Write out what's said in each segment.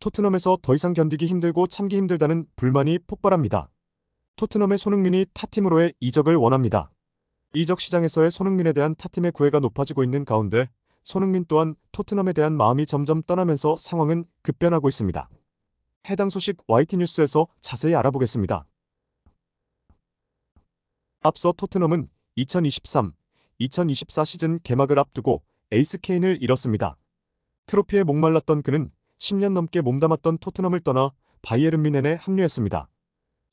토트넘에서 더 이상 견디기 힘들고 참기 힘들다는 불만이 폭발합니다. 토트넘의 손흥민이 타팀으로의 이적을 원합니다. 이적 시장에서의 손흥민에 대한 타팀의 구애가 높아지고 있는 가운데 손흥민 또한 토트넘에 대한 마음이 점점 떠나면서 상황은 급변하고 있습니다. 해당 소식 YT뉴스에서 자세히 알아보겠습니다. 앞서 토트넘은 2023-2024 시즌 개막을 앞두고 에이스 케인을 잃었습니다. 트로피에 목말랐던 그는 10년 넘게 몸담았던 토트넘을 떠나 바이에른 뮌헨에 합류했습니다.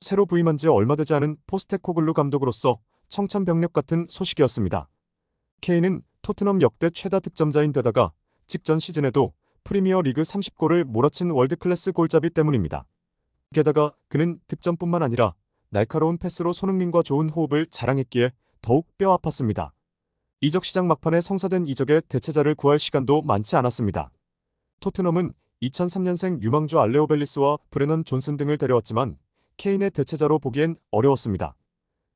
새로 부임한 지 얼마 되지 않은 포스테코글루 감독으로서 청천벽력 같은 소식이었습니다. 케인은 토트넘 역대 최다 득점자인 데다가 직전 시즌에도 프리미어 리그 30골을 몰아친 월드클래스 골잡이 때문입니다. 게다가 그는 득점뿐만 아니라 날카로운 패스로 손흥민과 좋은 호흡을 자랑했기에 더욱 뼈 아팠습니다. 이적 시장 막판에 성사된 이적의 대체자를 구할 시간도 많지 않았습니다. 토트넘은 2003년생 유망주 알레오 벨리스와 브레넌 존슨 등을 데려왔지만 케인의 대체자로 보기엔 어려웠습니다.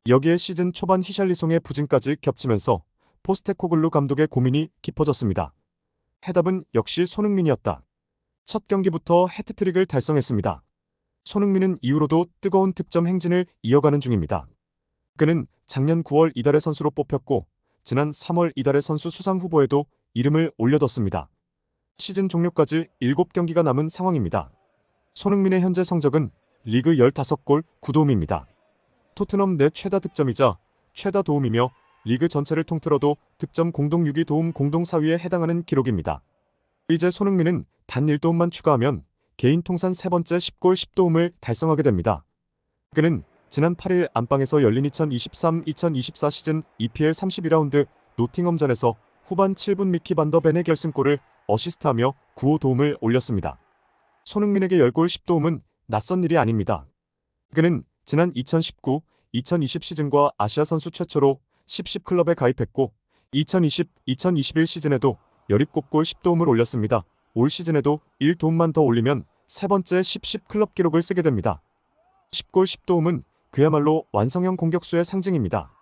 여기에 시즌 초반 히샬리송의 부진까지 겹치면서 포스테코글루 감독의 고민이 깊어졌습니다. 해답은 역시 손흥민이었다. 첫 경기부터 해트트릭을 달성했습니다. 손흥민은 이후로도 뜨거운 득점 행진을 이어가는 중입니다. 그는 작년 9월 이달의 선수로 뽑혔고 지난 3월 이달의 선수 수상 후보에도 이름을 올려뒀습니다. 시즌 종료까지 7경기가 남은 상황입니다. 손흥민의 현재 성적은 리그 15골 9도움입니다. 토트넘 내 최다 득점이자 최다 도움이며 리그 전체를 통틀어도 득점 공동 6위 도움 공동 4위에 해당하는 기록입니다. 이제 손흥민은 단 1도움만 추가하면 개인 통산 세 번째 10골 10도움을 달성하게 됩니다. 그는 지난 8일 안방에서 열린 2023-2024 시즌 EPL 32라운드 노팅엄전에서 후반 7분 미키 반더 벤의 결승골을 어시스트하며 9호 도움을 올렸습니다. 손흥민에게 10골 10도움은 낯선 일이 아닙니다. 그는 지난 2019-2020 시즌과 아시아 선수 최초로 10 클럽에 가입했고 2020-2021 시즌에도 17골 10도움을 올렸습니다. 올 시즌에도 1도움만 더 올리면 세 번째 10 클럽 기록을 쓰게 됩니다. 10골 10도움은 그야말로 완성형 공격수의 상징입니다.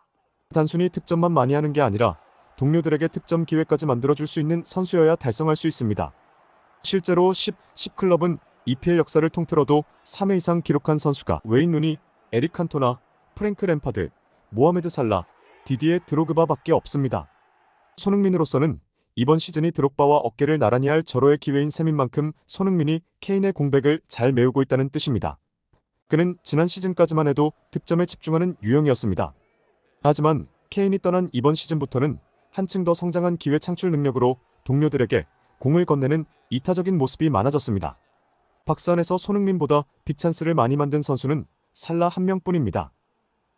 단순히 득점만 많이 하는 게 아니라 동료들에게 득점 기회까지 만들어줄 수 있는 선수여야 달성할 수 있습니다. 실제로 10 클럽은 EPL 역사를 통틀어도 3회 이상 기록한 선수가 웨인 루니, 에릭 칸토나, 프랭크 램파드, 모하메드 살라, 디디에 드로그바밖에 없습니다. 손흥민으로서는 이번 시즌이 드록바와 어깨를 나란히 할 절호의 기회인 셈인 만큼 손흥민이 케인의 공백을 잘 메우고 있다는 뜻입니다. 그는 지난 시즌까지만 해도 득점에 집중하는 유형이었습니다. 하지만 케인이 떠난 이번 시즌부터는 한층 더 성장한 기회 창출 능력으로 동료들에게 공을 건네는 이타적인 모습이 많아졌습니다. 박스 안에서 손흥민보다 빅찬스를 많이 만든 선수는 살라 한 명뿐입니다.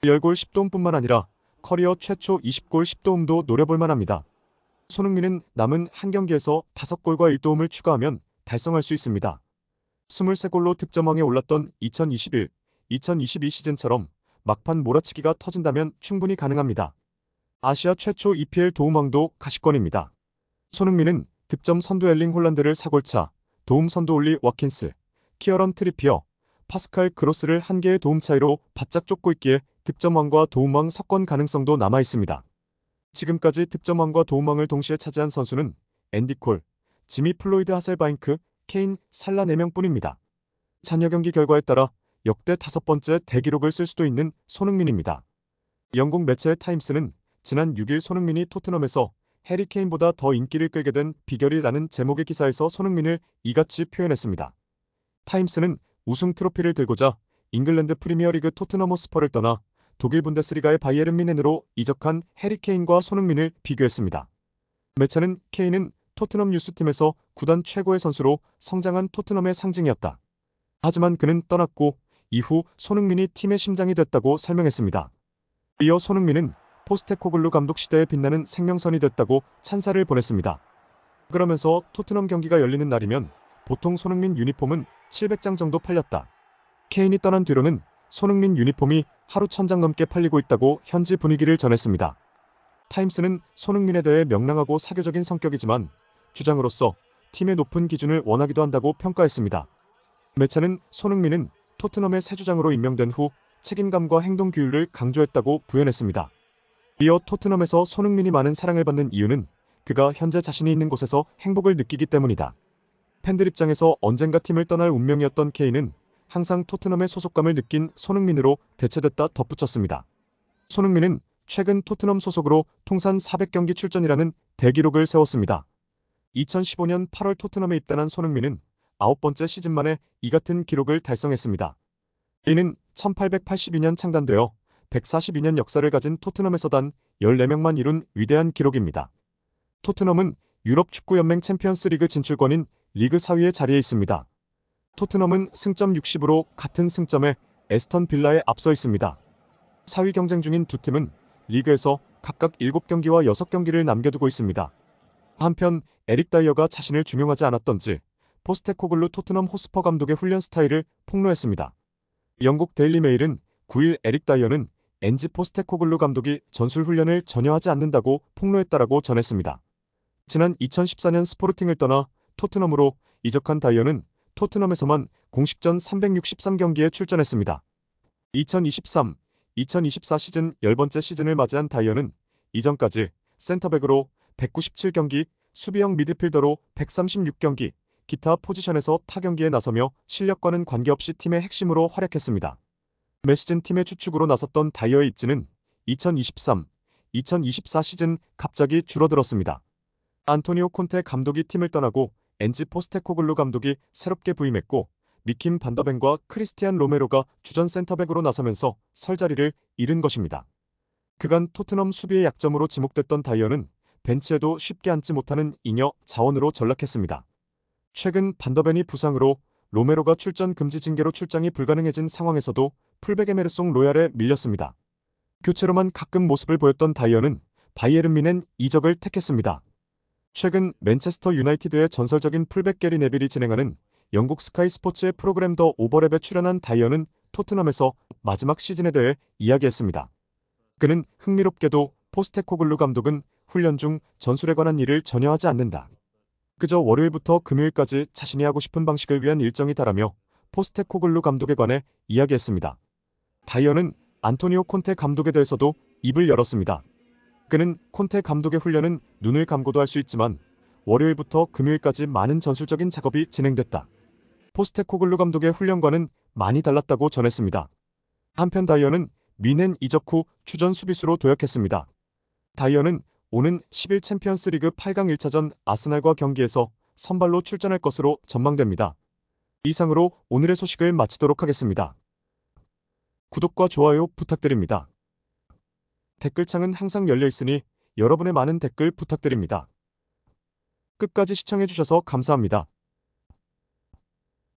10골 10도움뿐만 아니라 커리어 최초 20골 10도움도 노려볼 만합니다. 손흥민은 남은 한 경기에서 5골과 1도움을 추가하면 달성할 수 있습니다. 23골로 득점왕에 올랐던 2021-2022 시즌처럼 막판 몰아치기가 터진다면 충분히 가능합니다. 아시아 최초 EPL 도움왕도 가시권입니다. 손흥민은 득점 선두 엘링 홀란드를 4골차, 도움 선두 올리 와킨스, 키어런 트리피어, 파스칼 그로스를 한 개의 도움 차이로 바짝 쫓고 있기에 득점왕과 도움왕 석권 가능성도 남아 있습니다. 지금까지 득점왕과 도움왕을 동시에 차지한 선수는 앤디 콜, 지미 플로이드 하셀바잉크, 케인, 살라 4명뿐입니다. 잔여 경기 결과에 따라 역대 5번째 대기록을 쓸 수도 있는 손흥민입니다. 영국 매체 타임스는 지난 6일 손흥민이 토트넘에서 해리 케인보다 더 인기를 끌게 된 비결이라는 제목의 기사에서 손흥민을 이같이 표현했습니다. 타임스는 우승 트로피를 들고자 잉글랜드 프리미어리그 토트넘 호스퍼를 떠나 독일 분데스리가의 바이에른 뮌헨으로 이적한 해리 케인과 손흥민을 비교했습니다. 매체는 케인은 토트넘 유스팀에서 구단 최고의 선수로 성장한 토트넘의 상징이었다. 하지만 그는 떠났고 이후 손흥민이 팀의 심장이 됐다고 설명했습니다. 이어 손흥민은 포스테코글루 감독 시대에 빛나는 생명선이 됐다고 찬사를 보냈습니다. 그러면서 토트넘 경기가 열리는 날이면 보통 손흥민 유니폼은 700장 정도 팔렸다. 케인이 떠난 뒤로는 손흥민 유니폼이 하루 1000장 넘게 팔리고 있다고 현지 분위기를 전했습니다. 타임스는 손흥민에 대해 명랑하고 사교적인 성격이지만 주장으로서 팀의 높은 기준을 원하기도 한다고 평가했습니다. 매체는 손흥민은 토트넘의 새 주장으로 임명된 후 책임감과 행동 규율을 강조했다고 부연했습니다. 이어 토트넘에서 손흥민이 많은 사랑을 받는 이유는 그가 현재 자신이 있는 곳에서 행복을 느끼기 때문이다. 팬들 입장에서 언젠가 팀을 떠날 운명이었던 케인은 항상 토트넘의 소속감을 느낀 손흥민으로 대체됐다 덧붙였습니다. 손흥민은 최근 토트넘 소속으로 통산 400경기 출전이라는 대기록을 세웠습니다. 2015년 8월 토트넘에 입단한 손흥민은 9번째 시즌 만에 이 같은 기록을 달성했습니다. 이는 1882년 창단되어 142년 역사를 가진 토트넘에서 단 14명만 이룬 위대한 기록입니다. 토트넘은 유럽 축구연맹 챔피언스리그 진출권인 리그 4위의 자리에 있습니다. 토트넘은 승점 60으로 같은 승점에 에스턴 빌라에 앞서 있습니다. 4위 경쟁 중인 두 팀은 리그에서 각각 7경기와 6경기를 남겨두고 있습니다. 한편 에릭 다이어가 자신을 중용하지 않았던지 포스테코글루 토트넘 호스퍼 감독의 훈련 스타일을 폭로했습니다. 영국 데일리 메일은 9일 에릭 다이어는 엔지 포스테코글루 감독이 전술 훈련을 전혀 하지 않는다고 폭로했다라고 전했습니다. 지난 2014년 스포르팅을 떠나 토트넘으로 이적한 다이어는 토트넘에서만 공식전 363경기에 출전했습니다. 2023-2024 시즌 10번째 시즌을 맞이한 다이어는 이전까지 센터백으로 197경기, 수비형 미드필더로 136경기, 기타 포지션에서 타경기에 나서며 실력과는 관계없이 팀의 핵심으로 활약했습니다. 매 시즌 팀의 주축으로 나섰던 다이어의 입지는 2023-2024 시즌 갑자기 줄어들었습니다. 안토니오 콘테 감독이 팀을 떠나고 엔지 포스테코글루 감독이 새롭게 부임했고 미킴 반더벤과 크리스티안 로메로가 주전 센터백으로 나서면서 설 자리를 잃은 것입니다. 그간 토트넘 수비의 약점으로 지목됐던 다이어는 벤치에도 쉽게 앉지 못하는 잉여 자원으로 전락했습니다. 최근 반더벤이 부상으로 로메로가 출전 금지 징계로 출장이 불가능해진 상황에서도 풀백 에메르송 로얄에 밀렸습니다. 교체로만 가끔 모습을 보였던 다이어는 바이에른 뮌헨 이적을 택했습니다. 최근 맨체스터 유나이티드의 전설적인 풀백 게리 네빌이 진행하는 영국 스카이 스포츠의 프로그램 더 오버랩에 출연한 다이어는 토트넘에서 마지막 시즌에 대해 이야기했습니다. 그는 흥미롭게도 포스테코글루 감독은 훈련 중 전술에 관한 일을 전혀 하지 않는다. 그저 월요일부터 금요일까지 자신이 하고 싶은 방식을 위한 일정이다라며 포스테코글루 감독에 관해 이야기했습니다. 다이어는 안토니오 콘테 감독에 대해서도 입을 열었습니다. 그는 콘테 감독의 훈련은 눈을 감고도 할 수 있지만 월요일부터 금요일까지 많은 전술적인 작업이 진행됐다. 포스테코글루 감독의 훈련과는 많이 달랐다고 전했습니다. 한편 다이어는 뮌헨 이적 후 주전 수비수로 도약했습니다. 다이어는 오는 10일 챔피언스리그 8강 1차전 아스날과 경기에서 선발로 출전할 것으로 전망됩니다. 이상으로 오늘의 소식을 마치도록 하겠습니다. 구독과 좋아요 부탁드립니다. 댓글창은 항상 열려 있으니 여러분의 많은 댓글 부탁드립니다. 끝까지 시청해주셔서 감사합니다.